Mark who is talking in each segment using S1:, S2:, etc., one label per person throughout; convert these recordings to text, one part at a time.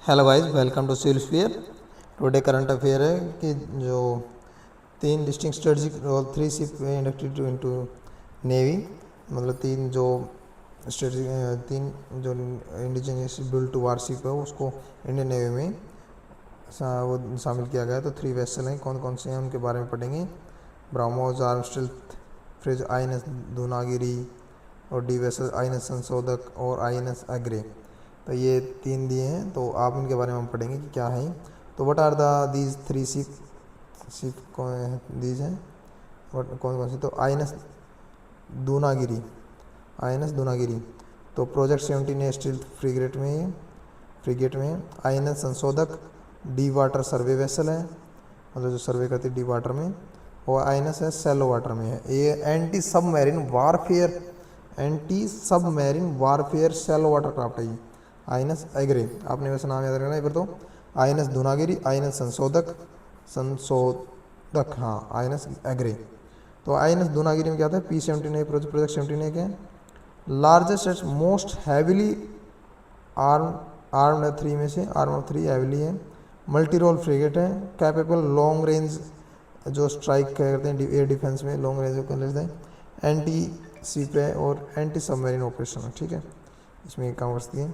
S1: Hello guys, welcome to civil sphere. Today current affair है कि जो तीन distinct strategic role 3 ship inducted into navy, मतलब तीन जो इंडिजिनियस बिल्ड टू वारशिप है उसको इंडियन नेवी में वो शामिल किया गया है। तो 3 वेसल हैं, कौन कौन से हैं उनके बारे में पढ़ेंगे। BrahMos arm stealth fridge INS धूनागिरी और डी वेसल INS संशोधक और INS एग्रे। तो ये तीन दिए हैं, तो आप इनके बारे में हम पढ़ेंगे कि क्या है। तो व्हाट आर द दीज 3 शिप कौन दीज हैं, कौन कौन सी। तो INS दूनागिरी तो प्रोजेक्ट 17 स्टील फ्रिगेट में INS Sanshodhak the water survey vessel है, मतलब जो सर्वे करती है डी वाटर में। और INS है सेलो वाटर में है। ये anti submarine warfare shallow water craft है ये INS एग्रे। आपने वैसे नाम याद रखना है फिर। तो INS धूनागिरी, INS संशोधक हाँ INS एग्रे। तो INS धूनागिरी में क्या था, P-17 प्रोजेक्ट 17 के largest and most heavily armed 3 में से आर्म 3 हैविली है। मल्टी रोल फ्रिगेट है, कैपेबल लॉन्ग रेंज जो स्ट्राइक करते हैं एयर डिफेंस में, लॉन्ग रेंज कर लेते हैं। एंटी शिप है और एंटी सबमरीन ऑपरेशन है, ठीक है, इसमें काम करती है।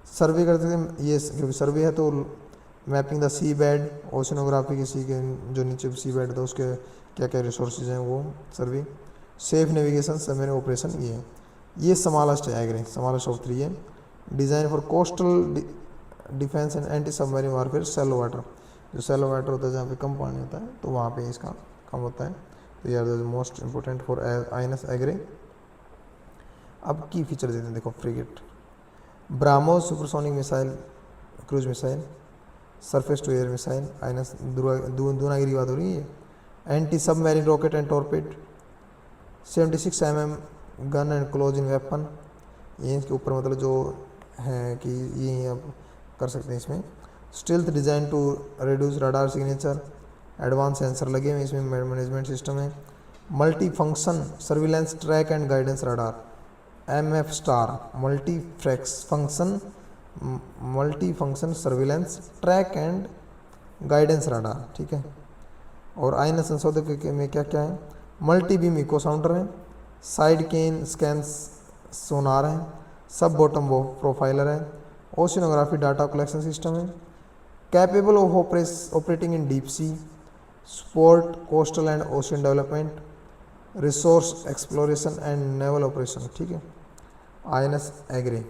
S1: सर्वे करते थे ये, क्योंकि सर्वे है तो mapping the sea bed, oceanography के सी के जो नीचे सी बेड था उसके क्या क्या रिसोर्सेज हैं वो सर्वे। सेफ नेविगेशन सबमरीन ऑपरेशन ये है। ये स्मॉलेस्ट है एग्रे, स्मॉलेस्ट ऑफ 3 है। Design for coastal defence and anti submarine warfare shallow water, जो सेलो वाटर होता है जहाँ पे कम पानी होता है तो वहाँ पे इसका काम होता है। तो ये are the most important for INS Agray. अब की फीचर देते हैं, देखो frigate BrahMos supersonic missile cruise missile, surface to air missile INS Dunagiri की बात हो रही है। Anti submarine rocket and torpedo, 76 mm gun and close in weapon, ये इसके ऊपर मतलब जो है कि ये अब कर सकते हैं इसमें। Stealth design to reduce radar signature, advance sensor लगे हुए इसमें, मैनेजमेंट सिस्टम है। Multi function surveillance track and guidance radar MF star, multi function surveillance track and guidance radar, ठीक है। और INS संशोधक में क्या क्या है, मल्टी बीम इको साउंडर है, साइड केन स्कैन सोनार है, सब बॉटम प्रोफाइलर है, ओशिनोग्राफी डाटा कलेक्शन सिस्टम है, capable of operating in deep sea, sport coastal and ocean development, resource exploration and naval operation, ठीक है। INS Agre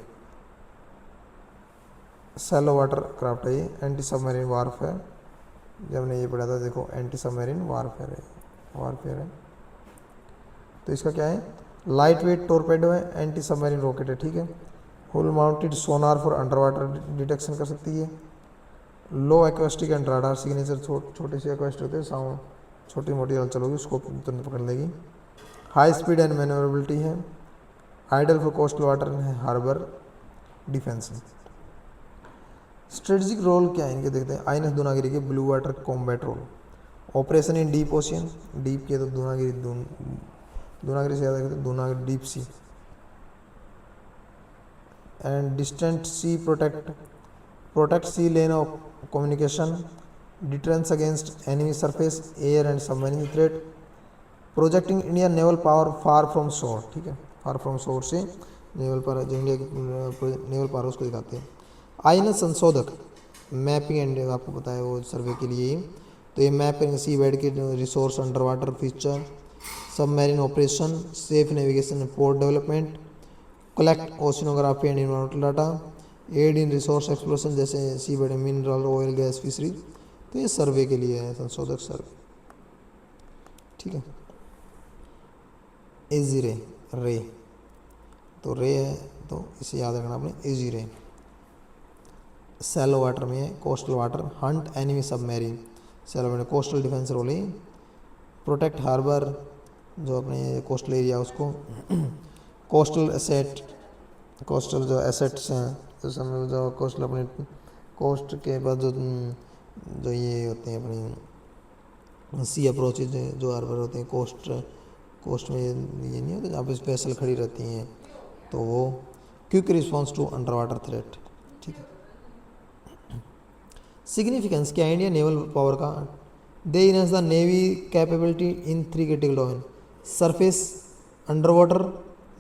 S1: shallow water craft है ये, anti submarine warfare, जब हमने ये पढ़ा था देखो एंटी सबमरीन वारफेयर है। तो इसका क्या है, लाइट वेट टोरपेडो है, एंटी सबमरीन रॉकेट है, ठीक है। Hull mounted sonar for under water detection कर सकती है। Low acoustic and radar signature, छोटे से एक्वेस्ट होते हैं, साउंड छोटी मोटी हलचल होगी उसको तुरंत पकड़ लेगी। हाई स्पीड एंड मैनेवरेबिलिटी है। आइडल फॉर कोस्टल वाटर है, हार्बर डिफेंस है। स्ट्रेटजिक रोल क्या है इनके, देखते हैं। INS दूनागिरी के blue water combat role, operation in deep ocean, deep के तो दूनागिरी से ज़्यादा कहते हैं Dunagiri deep sea, and distant sea protect sea lane of communication, deterrence against enemy surface air and submarine threat, projecting Indian naval power far from shore, ठीक है, far from shore से naval power, जो इंडिया की naval power उसको दिखाते हैं। INS संशोधक mapping and, आपको पता है वो सर्वे के लिए, तो ये मैपिंग सी बेड के resource, under water feature, submarine operation, safe navigation, port development, collect oceanography and environmental data, aid in resource exploration जैसे sea bed mineral oil gas fishery. तो ये सर्वे के लिए है, संशोधक सर्वे, ठीक है। इजी रे, तो रे है तो इसे याद रखना आपने, इजी रे। सेलो वाटर में है, coastal water hunt enemy submarine, shallow में कोस्टल डिफेंस रोल है। प्रोटेक्ट हार्बर, जो अपने कोस्टल एरिया उसको। कोस्टल जो एसेट्स हैं, जो कोस्टल अपने कोस्ट के बाद जो ये होते हैं अपनी सी अप्रोचेज जो हार्बर होते हैं कोस्ट में, ये नहीं होता जहाँ पे स्पेशल खड़ी रहती हैं, तो वो quick response to under water threat, ठीक है। सिग्निफिकेंस क्या है इंडियन नेवल पावर का, they enhance the navy capability in 3 critical domain, surface, under water,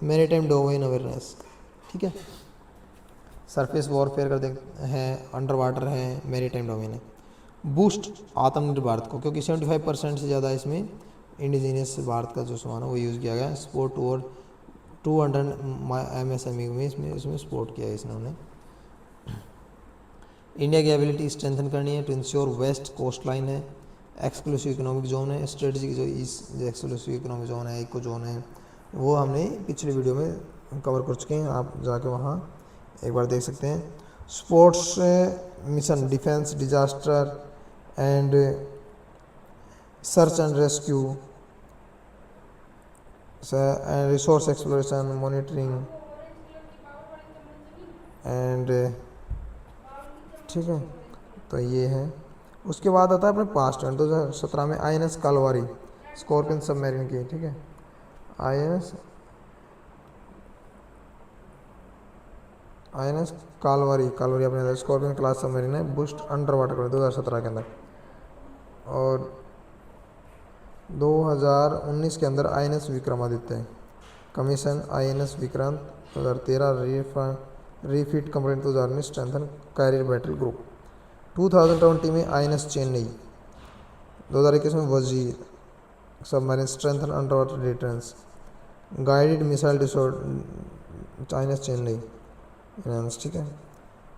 S1: maritime domain awareness. ठीक है, सरफेस वॉरफेयर कर देते हैं, अंडर वाटर है, मैरीटाइम डोमेन है। बूस्ट आत्मनिर्भर भारत को, क्योंकि 75% से ज़्यादा इसमें इंडिजीनियस भारत का जो सामान है वो यूज़ किया गया है। सपोर्ट ओवर 200 MSME में इसमें सपोर्ट किया है इसने। इंडिया की एबिलिटी स्ट्रेंथन करनी है to ensure west coast line है, एक्सक्लूसिव इकोनॉमिक जोन है, स्ट्रेटजी जो एक्सक्लूसिव इकोनॉमिक जोन है, इको जोन है, वो हमने पिछले वीडियो में कवर कर चुके हैं, आप जाके वहाँ एक बार देख सकते हैं। Sports mission, defence, disaster and search and rescue, and resource exploration, monitoring and, ठीक है, तो ये है। उसके बाद आता है अपने पास्ट में 2017 में INS कालवारी स्कॉर्पियन सबमरीन की, ठीक है, INS कालवारी अपने स्कॉर्पियन क्लास सबमरीन है, बूस्ट अंडर वाटर कर 2017 के अंदर। और 2019 के अंदर INS Vikramaditya commission, INS Vikrant 2013 refit complete 2019 strengthen carrier battle group. 2020 में INS चेन्नई, 2021 में Vagir submarine strengthen under water defence, guided missile INS Chennai enhance, ठीक है।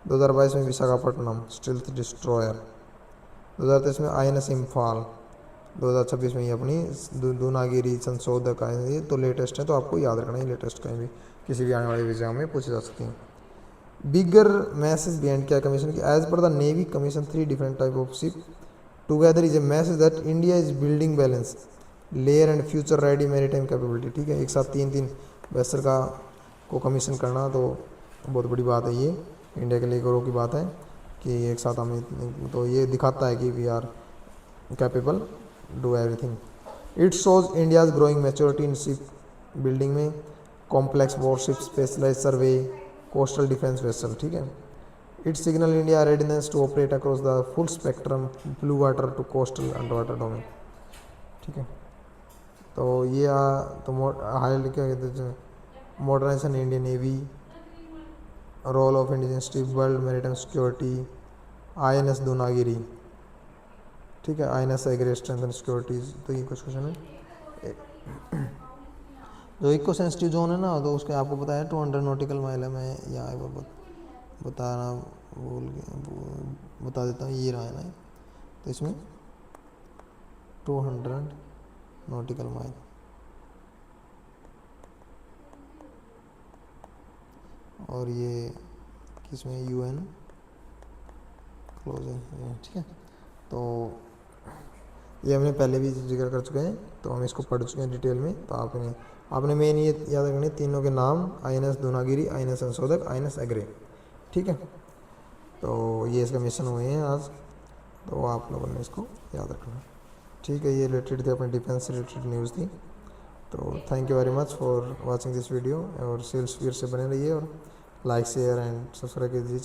S1: 2022 में विशाखापट्टनम स्टील्थ डिस्ट्रॉयर, 2023 में INS इम्फाल, 2026 में ये अपनी दूनागिरी संशोधक आए, ये तो लेटेस्ट है, तो आपको याद रखना है, लेटेस्ट कहीं भी किसी भी आने वाले एग्जाम में पूछे जा सकती हैं। बिगर मैसेज बिहाइंड क्या कमीशन की, as per the navy commission 3 different type of ship together is a message that India is building balance layer and future ready maritime capability. ठीक है, एक साथ 3 वेसल को कमीशन करना तो बहुत बड़ी बात है, ये इंडिया के लिए गौरव की बात है कि एक साथ हमें, तो ये दिखाता है कि we are capable do everything. It shows India's growing maturity in ship building में, complex warship, specialise survey, coastal defence vessel. ठीक है, it signal India readiness to operate across the full spectrum blue water to coastal under water domain. ठीक है, तो ये तो हाई क्या कहते हैं, modernisation Indian navy, role of indigenous ship, world maritime security, INS Dunagiri. ठीक है, INS एग्रे स्ट्रेंथन सिक्योरिटीज। तो ये कुछ क्वेश्चन है। जो इको सेंसिटिव जोन है ना, तो उसके आपको पता है 200 नॉटिकल माइल है। मैं यहाँ बताना बता देता हूँ, ये रहा है ना, तो इसमें 200 नॉटिकल माइल, और ये किसमें, UN क्लोज है। ठीक है, तो ये हमने पहले भी जिक्र कर चुके हैं, तो हम इसको पढ़ चुके हैं डिटेल में। तो आपने मेन ये याद रखने तीनों के नाम, INS दूनागिरी, INS संशोधक, INS एग्रे। ठीक है, तो ये इसका मिशन हुए हैं आज, तो आप लोगों ने इसको याद रखना। ठीक है, ये रिलेटेड थी, अपने डिफेंस से रिलेटेड न्यूज़ थी। तो thank you very much for watching this video, और सेल्स फिर से बने रहिए, और लाइक शेयर एंड सब्सक्राइब कीजिए।